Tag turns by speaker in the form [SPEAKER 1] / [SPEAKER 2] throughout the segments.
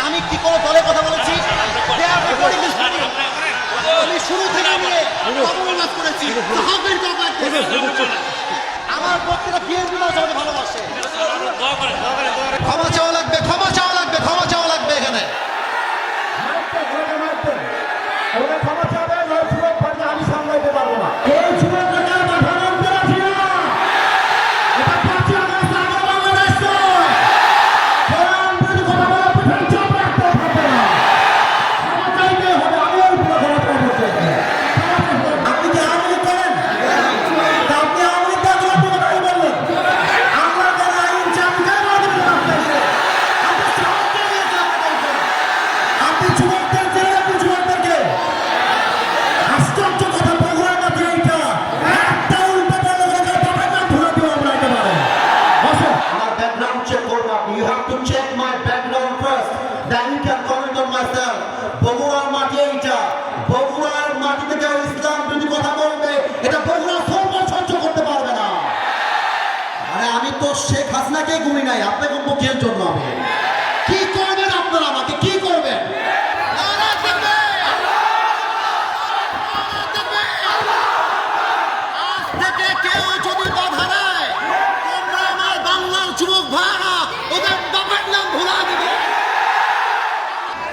[SPEAKER 1] আমি কি কোনো দলের কথা বলেছি? আমি শুরু থেকে নিয়ে অবমাননা করেছি। আমার প্রত্যেকটা বিএনপি আমাকে ভালোবাসে। ক্ষমা চাওয়া লাগবে, ক্ষমা চাওয়া লাগবে, ক্ষমা চাওয়া লাগবে এখানে।
[SPEAKER 2] ক্ষমা চাবে, আমি সামলাইতে পারবো না। You have to check my background first. Then you can comment on myself. বগুড়ার মাটি এইটা, বগুড়ার মাটিতে কেউ ইসলাম যদি কথা বলবে, এটা বগুড়া সরকার সহ্য করতে পারবে না। আরে আমি তো শেখ হাসিনাকে গুনি নাই, আপনি কোন মুখের জন্য আমি কি করবেন? আপনারা আমাকে কি করবেন?
[SPEAKER 1] কেউ যদি বাধা দেয়, তোমরা আমার বাংলার যুবক ভাইরা ওদের বাবার নাম ভুলা দিবে।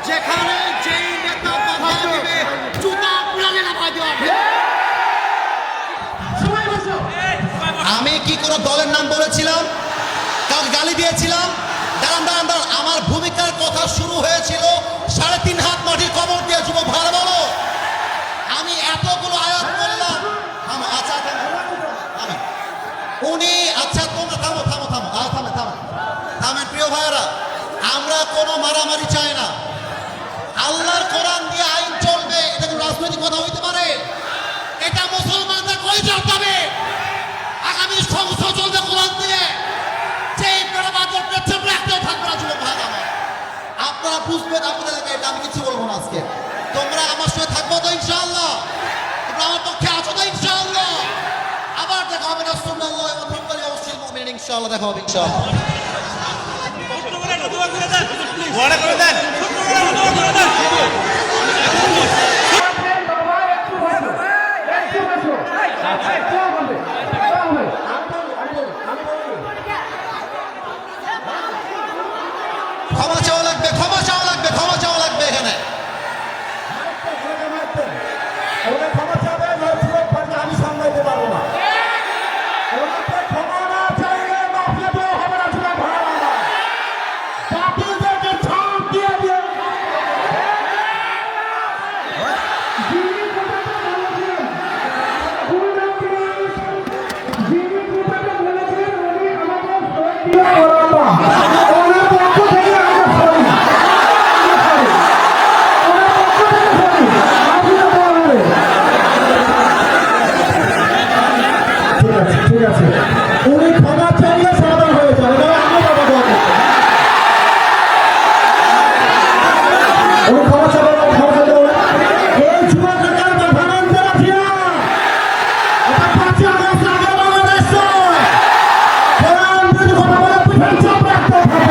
[SPEAKER 1] যেখানে যেই নেতা বাধা দিবে, জুতা পুরানে নামাই দেওয়া হবে। আমি কি কোনো দলের নাম বলেছিলাম? কাউকে গালি দিয়েছিলাম? দাঁড়ান দাঁড়ান দাঁড়ান, আমার ভূমিকার কথা শুরু হয়েছিল 3.5 হাত মাটির কবর দিয়ে। যুবক ভাইরা বলো, আমি এতগুলো আয়াত বললাম। আচ্ছা উনি, আচ্ছা তোমরা থামো থামো থামো থামে থামে থামেন প্রিয় ভাইয়েরা, আমরা কোনো মারামারি চাই না। আল্লাহর কোরআন দিয়ে আইন চলবে, এটা কোনো রাজনৈতিক কথা হইতে পারে? এটা মুসলমানরা কই যাবে? আগামী সংসদ চলবে কোরআন দিয়ে। সেই প্রবাদের পেছনে রাখতেও থাকবে না যুবক ভাইরা আমার। আপনারা বুঝবেন আপনাদের এলাকায়, এটা আমি কিছু বলবো না আজকে। তোমরা আমার সঙ্গে থাকবো তো ইনশাআল্লাহ? তোমরা আমার পক্ষে আছো তো ইনশাআল্লাহ? আবার দেখা হবে না সুন্নাল্লাহ ওয়া তাওয়াক্কাল ওয়াসিল মুমিনিন। ইনশাআল্লাহ দেখা হবে ইনশাআল্লাহ।
[SPEAKER 3] ওয়াড়া করে দেন, দোয়া করে দেন।
[SPEAKER 1] ক্ষমা চাওয়া লাগবে, ক্ষমা চাওয়া লাগবে, ক্ষমা চাওয়া লাগবে এখানে।
[SPEAKER 2] ক্ষমা চাবে, আমি সামলাইতে পারবো না। ক্ষমা না চাইলে মাফিয়া দেওয়া হবে না। যুবক ভাইরা, বাতিলদেরকে ছাড় দিয়ে দিয়ে ঠিক আছে, উনি ক্ষমা চাইলে সমাধান হয়ে যাবে। উনি ক্ষমা চাইলে এই যুবকের প্রধানমন্ত্রী আছে, এটা 5 আগস্ট আগে বাংলাদেশ কথা বলে পিছন চাপ রাখতে হবে।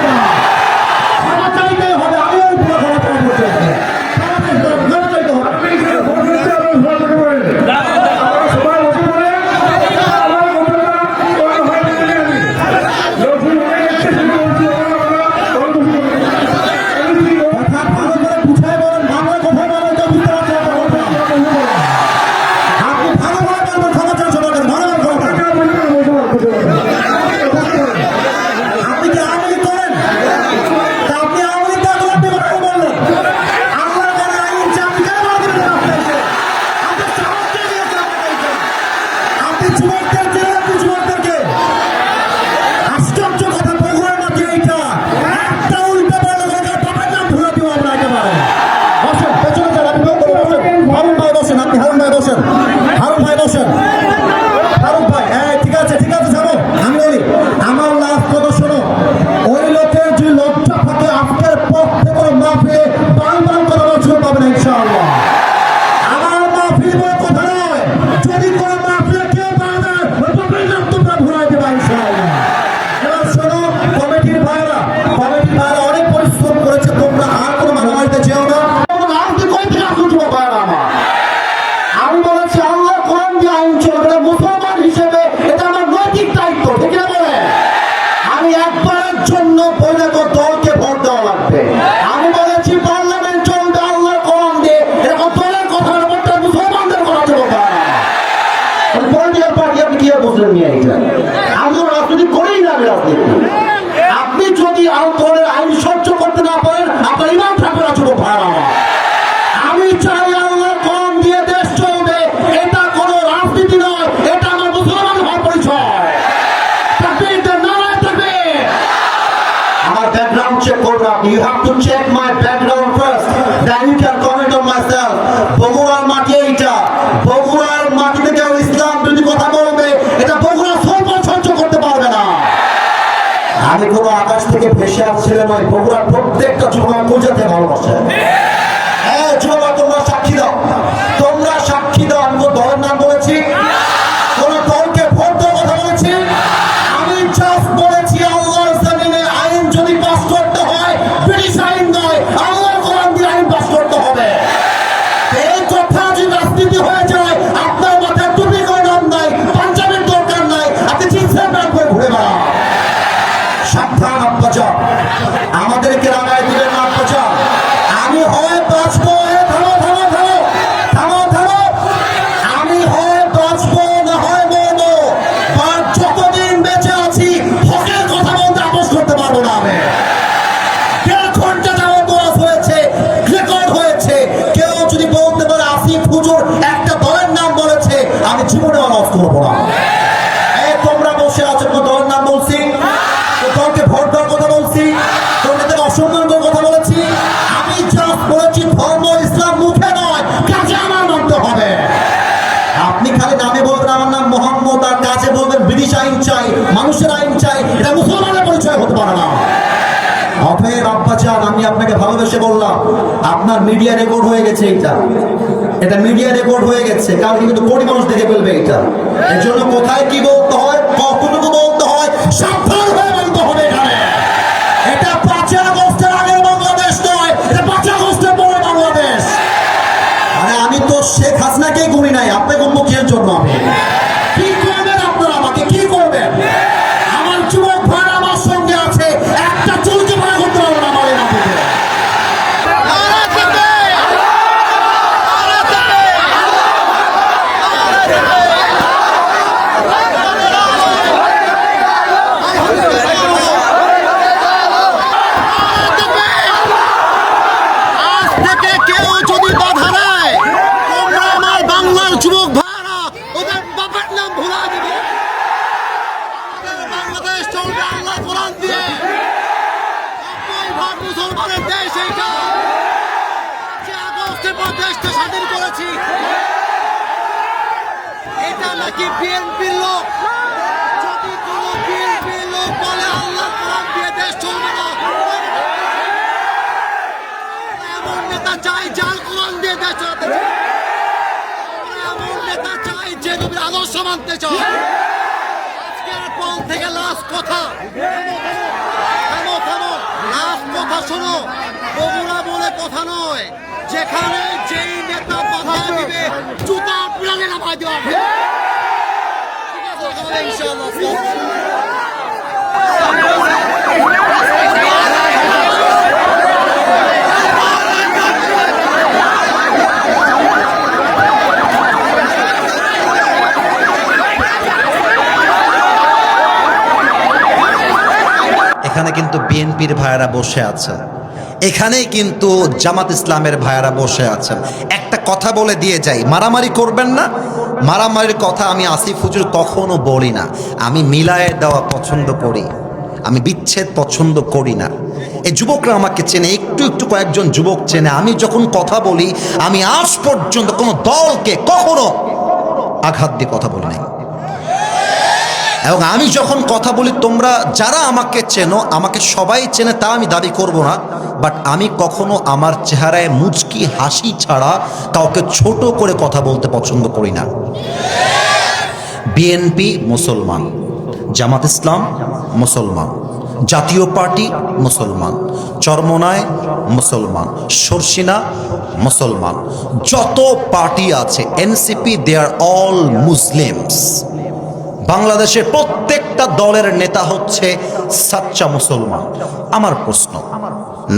[SPEAKER 2] রাজনীতি করেই না আমি রাজনীতি। আপনি যদি আল্লাহর আইন সহ্য করতে না পারেন আপনার ইমাম থাকবে না যুবক ভাইরা আমার। আমি চাই আল্লাহর কোরআন দিয়ে দেশ চলবে, এটা কোনো রাজনীতি নয়, এটা আমার মুসলমান হওয়ার পরিচয়। তাকবীর দেন, নারায়ে তাকবীর। আমার ব্যাকগ্রাউন্ড চেক করুন আপনি। You have to check my background first, then you can comment on myself. বগুড়ার মাটি এইটা, বগুড়ার মাটিতে কেউ ইসলাম যদি কথা বলবে এটা বগুড়া সহ্য করতে পারবে না। আমি কোনো আকাশ থেকে ভেসে আসছিলাম নয়, বগুড়ার প্রত্যেকটা যুবক পূজাতে ভালোবাসে। হ্যাঁ যুবক, তোমরা সাক্ষী দাও, তোমরা সাক্ষী দাও। আমি কোনো দলের নাম বলেছি, কোন দলকে ভোট দেওয়ার কথা বলেছি? আমি জাস্ট বলেছি আল্লাহর জমিনে আইন যদি পাস করতে হয় ব্রিটিশ আইন নয়, আল্লাহর কোরআন দিয়ে আইন পাস করতে হবে। এই কথা যদি রাজনীতি হয়ে যায় আপনার মাথায় টুপি করে নাম নাই, পাঞ্জাবের দরকার নাই, আপনি জিন্সের প্যান্ট পরে ঘুরে বেড়ান। সাবধান আব্বাজা, আমাদেরকে রাগায় দিবেন না আব্বাজা। আমি হয় বাঁচবো, থামো থামো থামো থামো থামো, আমি হয় বাঁচবো না হয় মরবো, আর যতদিন বেঁচে আছি হকের কথা বলতে আপোষ করতে পারবো না। আমি 1.5 ঘন্টা যাবত ওয়াজ হয়েছে, রেকর্ড হয়েছে, কেউ যদি বলতে পারে আসিফ হুজুর একটা দলের নাম বলেছে, আমি জীবনে ওয়াজ করবো না। এই তোমরা বসে আছো, কোনো দলের নাম বলছি? দলকে ভোট দেওয়ার কথা বলছি? তোদের অসম্মান করার কথা বলেছি? আমি জাস্ট বলেছি ধর্ম ইসলাম মুখে নয়, কাজে আমার মানতে হবে। আপনি খালি নামে বলবেন আমার নাম মোহাম্মদ, আর কাজে বলবেন ব্রিটিশ আইন চাই, মানুষের আইন চাই, এটা মুসলমানের পরিচয় হতে পারে না। অতএব আব্বাজান, আমি আপনাকে ভালোবেসে বললাম, আপনার মিডিয়া রেকর্ড হয়ে গেছে, এটা মিডিয়া রেকর্ড হয়ে গেছে, কারণ কিন্তু কোটি মানুষ দেখে ফেলবে এটা। এর জন্য কোথায় কি বলতে হয়, কতটুকু বলতে হয়, সাবধান হয়ে বলতে হবে। এখানে এটা 5 আগস্টের আগের বাংলাদেশ নয়, এটা 5 আগস্টের পরে বাংলাদেশ। আরে আমি তো শেখ হাসিনাকেই গুনি নাই, আপনি গুনবো কিসের জন্য? আমি কি করবেন আপনারা, আমাকে কি করবেন? আমার যুবক ভাই আমার সঙ্গে আছে, একটা চুলকে ভাড়া করতে পারবো না আমার এই মাটিতে।
[SPEAKER 4] মুসলমানের দেশ এইটা, যে আগস্টের পর দেশটা স্বাধীন করেছি, এটা নাকি বিএনপির লোক। যদি কোন বিএনপির লোক বলে আল্লাহ কোরআন দিয়ে দেশ চলবে না, এমন নেতা চাই যার কোরআন দিয়ে দেশ চালাতে চায়, এমন নেতা চাই যে নবীর আদর্শ মানতে চায়। আজকের পর থেকে লাস্ট কথা, থামো থামো, লাস্ট কথা শোনো। বগুড়া বলে কথা নয়, যেখানে যেই নেতা বাধা দিবে জুতা পিড়ালে নামায় দেওয়া হবে। ঠিক আছে, তাহলে ইনশাআল্লাহ।
[SPEAKER 5] এখানে কিন্তু বিএনপির ভাইয়েরা বসে আছে, এখানেই কিন্তু জামাত ইসলামের ভাইয়েরা বসে আছেন। একটা কথা বলে দিয়ে যাই, মারামারি করবেন না। মারামারির কথা আমি আসিফ হুজুর কখনো বলি না। আমি মিলায়ে দেওয়া পছন্দ করি, আমি বিচ্ছেদ পছন্দ করি না। এই যুবকরা আমাকে চেনে, একটু একটু কয়েকজন যুবক চেনে। আমি যখন কথা বলি, আমি আজ পর্যন্ত কোনো দলকে কখনো আঘাত দিয়ে কথা বলি নাই। এবং আমি যখন কথা বলি, তোমরা যারা আমাকে চেনো, আমাকে সবাই চেনে তা আমি দাবি করব না, বাট আমি কখনো আমার চেহারায় মুচকি হাসি ছাড়া কাউকে ছোট করে কথা বলতে পছন্দ করি না। বিএনপি মুসলমান, জামাত ইসলাম মুসলমান, জাতীয় পার্টি মুসলমান, চরমোনাই মুসলমান, শর্ষিনা মুসলমান, যত পার্টি আছে NCP, they are all Muslims. বাংলাদেশের প্রত্যেকটা দলের নেতা হচ্ছে সাচ্চা মুসলমান। আমার প্রশ্ন,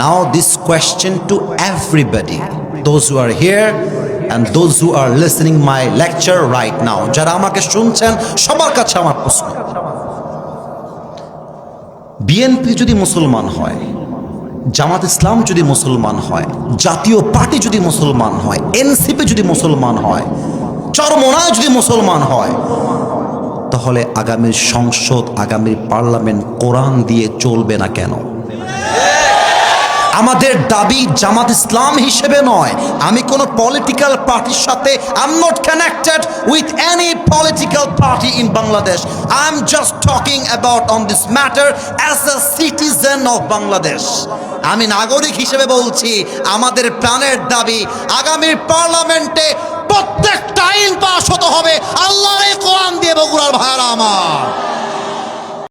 [SPEAKER 5] now this question to everybody, those who are here and those who are listening my lecture right now, যারা আমাকে শুনছেন সবার কাছে আমার প্রশ্ন, বিএনপি যদি মুসলমান হয়, জামাত ইসলাম যদি মুসলমান হয়, জাতীয় পার্টি যদি মুসলমান হয়, এনসিপি যদি মুসলমান হয়, চরমোনায় যদি মুসলমান হয়, তাহলে আগামীর সংসদ, আগামীর পার্লামেন্ট কোরআন দিয়ে চলবে না কেন? আমাদের দাবি জামাত ইসলাম হিসেবে নয়, আমি কোনো পলিটিক্যাল পার্টির সাথে I am not connected with any political party in Bangladesh. I am just talking about on this matter as a citizen of Bangladesh. আমি নাগরিক হিসেবে বলছি, আমাদের প্রাণের দাবি আগামীর পার্লামেন্টে প্রত্যেকটা আইন পাস হতে হবে আল্লাহর এই কোরআন দিয়ে। বগুড়ার ভাইরা আমার,